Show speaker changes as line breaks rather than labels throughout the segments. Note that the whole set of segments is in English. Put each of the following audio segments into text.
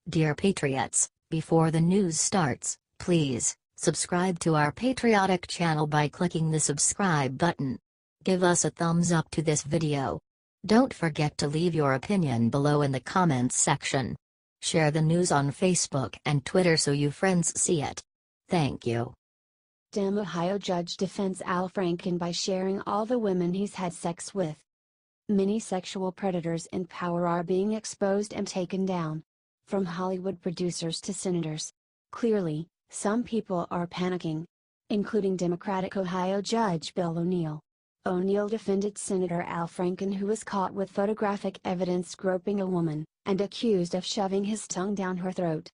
Dear Patriots, before the news starts, please subscribe to our patriotic channel by clicking the subscribe button. Give us a thumbs up to this video. Don't forget to leave your opinion below in the comments section. Share the news on Facebook and Twitter so you friends see it. Thank you.
Ohio judge defends Al Franken by sharing all the women he's had sex with. Many sexual predators in power are being exposed and taken down. From Hollywood producers to senators. Clearly, some people are panicking. Including Democratic Ohio Judge Bill O'Neill. O'Neill defended Senator Al Franken, who was caught with photographic evidence groping a woman, and accused of shoving his tongue down her throat.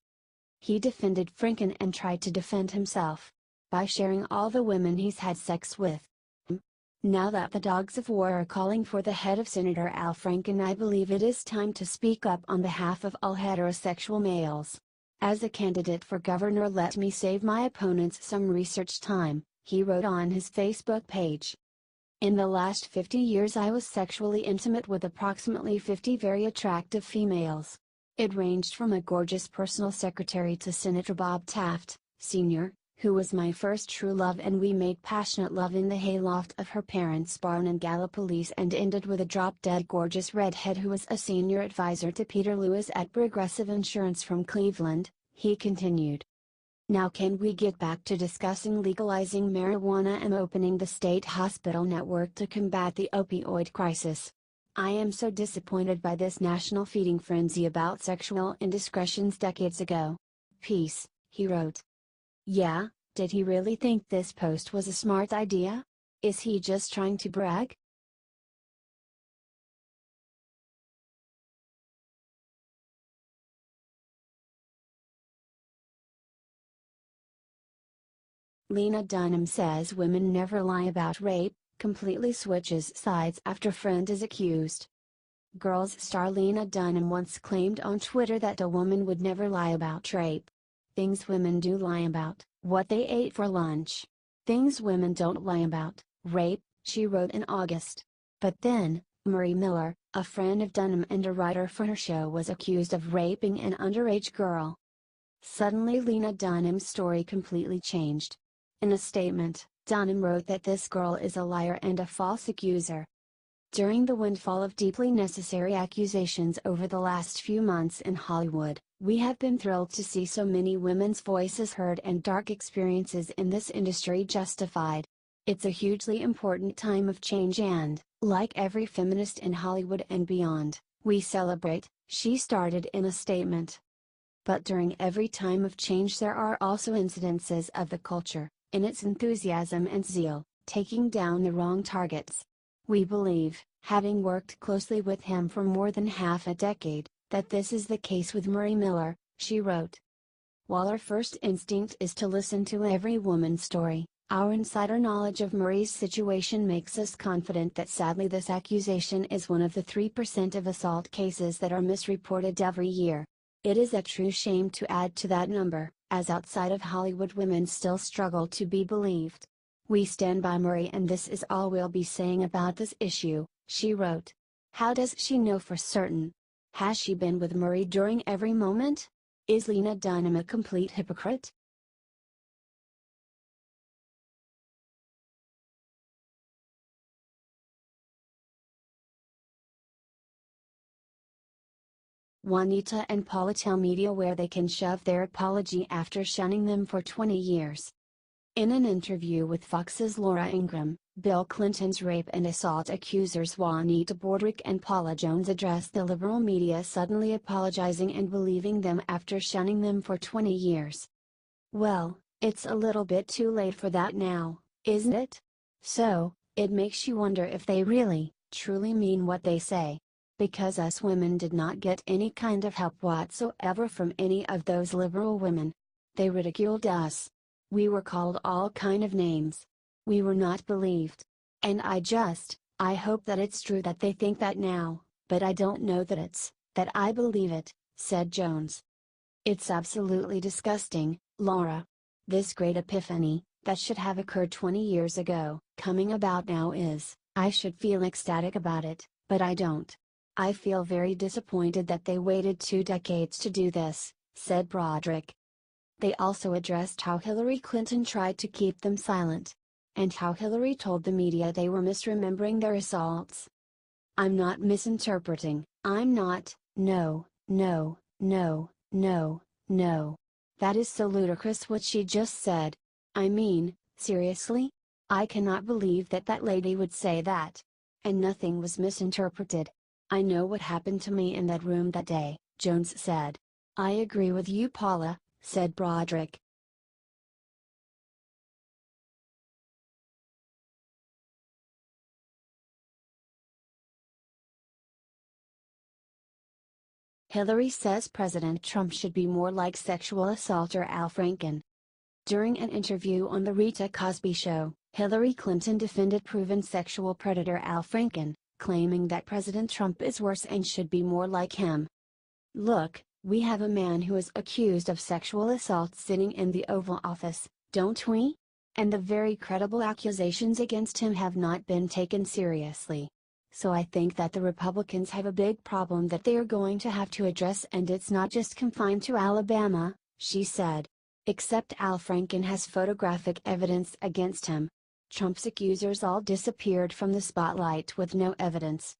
He defended Franken and tried to defend himself by sharing all the women he's had sex with. Now that the dogs of war are calling for the head of Senator Al Franken, I believe it is time to speak up on behalf of all heterosexual males. As a candidate for governor, let me save my opponents some research time, he wrote on his Facebook page. In the last 50 years I was sexually intimate with approximately 50 very attractive females. It ranged from a gorgeous personal secretary to Senator Bob Taft, Sr., who was my first true love, and we made passionate love in the hayloft of her parents' barn in Gallipolis, and ended with a drop-dead gorgeous redhead who was a senior advisor to Peter Lewis at Progressive Insurance from Cleveland, he continued. Now can we get back to discussing legalizing marijuana and opening the state hospital network to combat the opioid crisis? I am so disappointed by this national feeding frenzy about sexual indiscretions decades ago. Peace, he wrote. Yeah, did he really think this post was a smart idea? Is he just trying to brag? Lena Dunham says women never lie about rape, completely switches sides after friend is accused. Girls star Lena Dunham once claimed on Twitter that a woman would never lie about rape. Things women do lie about: what they ate for lunch. Things women don't lie about: rape, she wrote in August. But then, Marie Miller, a friend of Dunham and a writer for her show, was accused of raping an underage girl. Suddenly Lena Dunham's story completely changed. In a statement, Dunham wrote that this girl is a liar and a false accuser. During the windfall of deeply necessary accusations over the last few months in Hollywood, we have been thrilled to see so many women's voices heard and dark experiences in this industry justified. It's a hugely important time of change and, like every feminist in Hollywood and beyond, we celebrate, she started in a statement. But during every time of change there are also incidences of the culture, in its enthusiasm and zeal, taking down the wrong targets. We believe, having worked closely with him for more than half a decade, that this is the case with Marie Miller, she wrote. While our first instinct is to listen to every woman's story, our insider knowledge of Marie's situation makes us confident that sadly this accusation is one of the 3% of assault cases that are misreported every year. It is a true shame to add to that number, as outside of Hollywood women still struggle to be believed. We stand by Marie and this is all we'll be saying about this issue, she wrote. How does she know for certain? Has she been with Marie during every moment? Is Lena Dunham a complete hypocrite? Juanita and Paula tell media where they can shove their apology after shunning them for 20 years. In an interview with Fox's Laura Ingraham, Bill Clinton's rape and assault accusers Juanita Broderick and Paula Jones addressed the liberal media, suddenly apologizing and believing them after shunning them for 20 years. Well, it's a little bit too late for that now, isn't it? So, it makes you wonder if they really, truly mean what they say. Because us women did not get any kind of help whatsoever from any of those liberal women. They ridiculed us. We were called all kind of names. We were not believed. And I hope that it's true that they think that now, but I don't know that I believe it, said Jones. It's absolutely disgusting, Laura. This great epiphany, that should have occurred 20 years ago, coming about now I should feel ecstatic about it, but I don't. I feel very disappointed that they waited 2 decades to do this, said Broderick. They also addressed how Hillary Clinton tried to keep them silent, and how Hillary told the media they were misremembering their assaults. "I'm not misinterpreting, I'm not, no, no, no, no, no. That is so ludicrous what she just said. I mean, seriously? I cannot believe that that lady would say that. And nothing was misinterpreted. I know what happened to me in that room that day," Jones said. "I agree with you, Paula," said Broderick. Hillary says President Trump should be more like sexual assaulter Al Franken. During an interview on The Rita Cosby Show, Hillary Clinton defended proven sexual predator Al Franken, claiming that President Trump is worse and should be more like him. "Look, we have a man who is accused of sexual assault sitting in the Oval Office, don't we? And the very credible accusations against him have not been taken seriously. So I think that the Republicans have a big problem that they are going to have to address, and it's not just confined to Alabama," she said. "Except Al Franken has photographic evidence against him. Trump's accusers all disappeared from the spotlight with no evidence.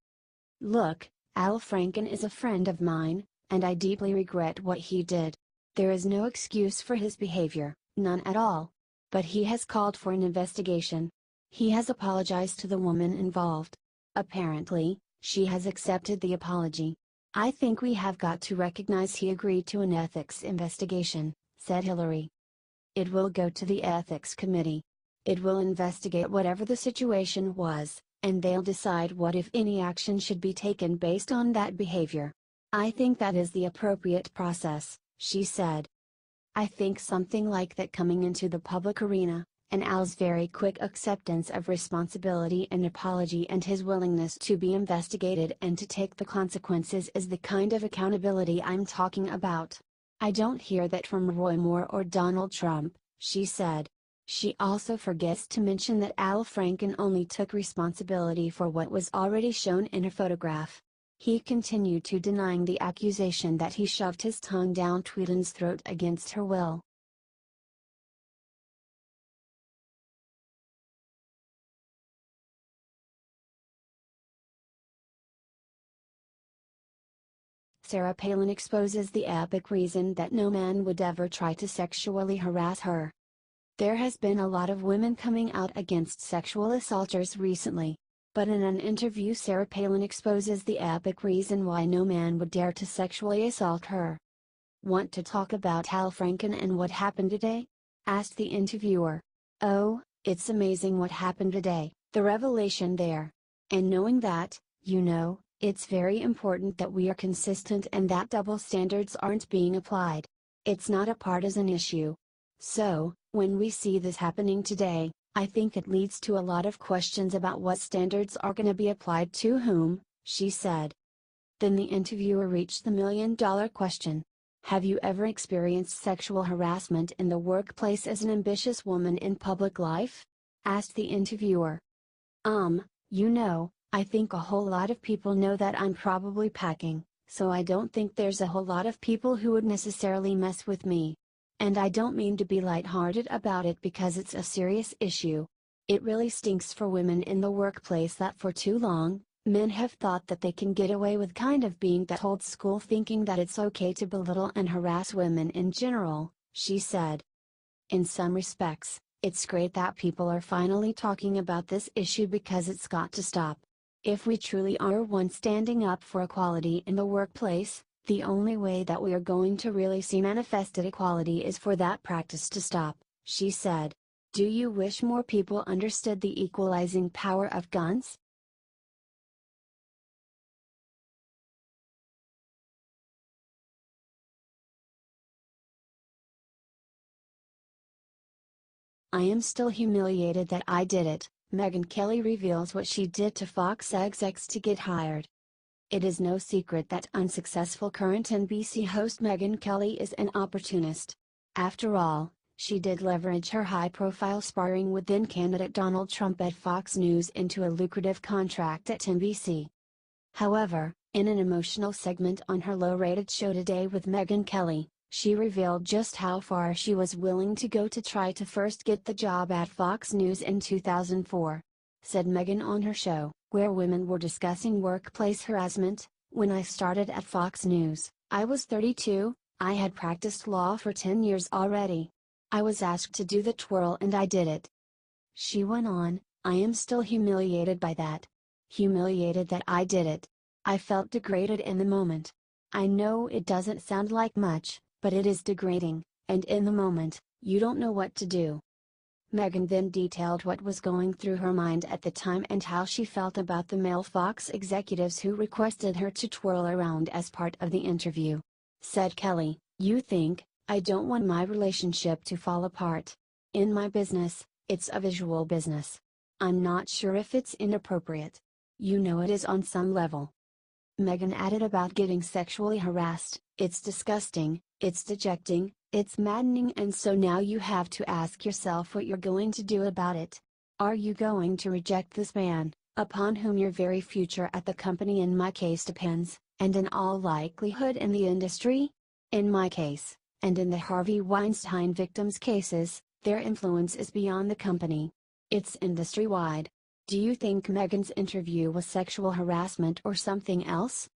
Look, Al Franken is a friend of mine, and I deeply regret what he did. There is no excuse for his behavior, none at all. But he has called for an investigation. He has apologized to the woman involved. Apparently, she has accepted the apology. I think we have got to recognize he agreed to an ethics investigation," said Hillary. "It will go to the ethics committee. It will investigate whatever the situation was, and they'll decide what if any action should be taken based on that behavior. I think that is the appropriate process," she said. "I think something like that coming into the public arena, and Al's very quick acceptance of responsibility and apology and his willingness to be investigated and to take the consequences is the kind of accountability I'm talking about. I don't hear that from Roy Moore or Donald Trump," she said. She also forgets to mention that Al Franken only took responsibility for what was already shown in a photograph. He continued to denying the accusation that he shoved his tongue down Tweeden's throat against her will. Sarah Palin exposes the epic reason that no man would ever try to sexually harass her. There has been a lot of women coming out against sexual assaulters recently. But in an interview, Sarah Palin exposes the epic reason why no man would dare to sexually assault her. "Want to talk about Al Franken and what happened today?" asked the interviewer. "Oh, it's amazing what happened today, the revelation there. And knowing that, it's very important that we are consistent and that double standards aren't being applied. It's not a partisan issue. So, when we see this happening today, I think it leads to a lot of questions about what standards are going to be applied to whom," she said. Then the interviewer reached the million-dollar question. "Have you ever experienced sexual harassment in the workplace as an ambitious woman in public life?" asked the interviewer. I think a whole lot of people know that I'm probably packing, so I don't think there's a whole lot of people who would necessarily mess with me. And I don't mean to be lighthearted about it because it's a serious issue. It really stinks for women in the workplace that for too long, men have thought that they can get away with kind of being that old school thinking that it's okay to belittle and harass women in general," she said. "In some respects, it's great that people are finally talking about this issue because it's got to stop. If we truly are one standing up for equality in the workplace, the only way that we are going to really see manifested equality is for that practice to stop," she said. "Do you wish more people understood the equalizing power of guns?" "I am still humiliated that I did it," Megyn Kelly reveals what she did to Fox execs to get hired. It is no secret that unsuccessful current NBC host Megyn Kelly is an opportunist. After all, she did leverage her high-profile sparring with then-candidate Donald Trump at Fox News into a lucrative contract at NBC. However, in an emotional segment on her low-rated show Today with Megyn Kelly, She revealed just how far she was willing to go to try to first get the job at Fox News in 2004. Said Meghan on her show, where women were discussing workplace harassment, "When I started at Fox News, I was 32, I had practiced law for 10 years already. I was asked to do the twirl and I did it." She went on, "I am still humiliated by that. Humiliated that I did it. I felt degraded in the moment. I know it doesn't sound like much, but it is degrading, and in the moment, you don't know what to do." Meghan then detailed what was going through her mind at the time and how she felt about the male Fox executives who requested her to twirl around as part of the interview. Said Kelly, "You think, I don't want my relationship to fall apart. In my business, it's a visual business. I'm not sure if it's inappropriate. You know it is on some level." Meghan added about getting sexually harassed, "It's disgusting, it's dejecting, it's maddening, and so now you have to ask yourself what you're going to do about it. Are you going to reject this man, upon whom your very future at the company in my case depends, and in all likelihood in the industry? In my case, and in the Harvey Weinstein victims' cases, their influence is beyond the company. It's industry-wide. Do you think Meghan's interview was sexual harassment or something else?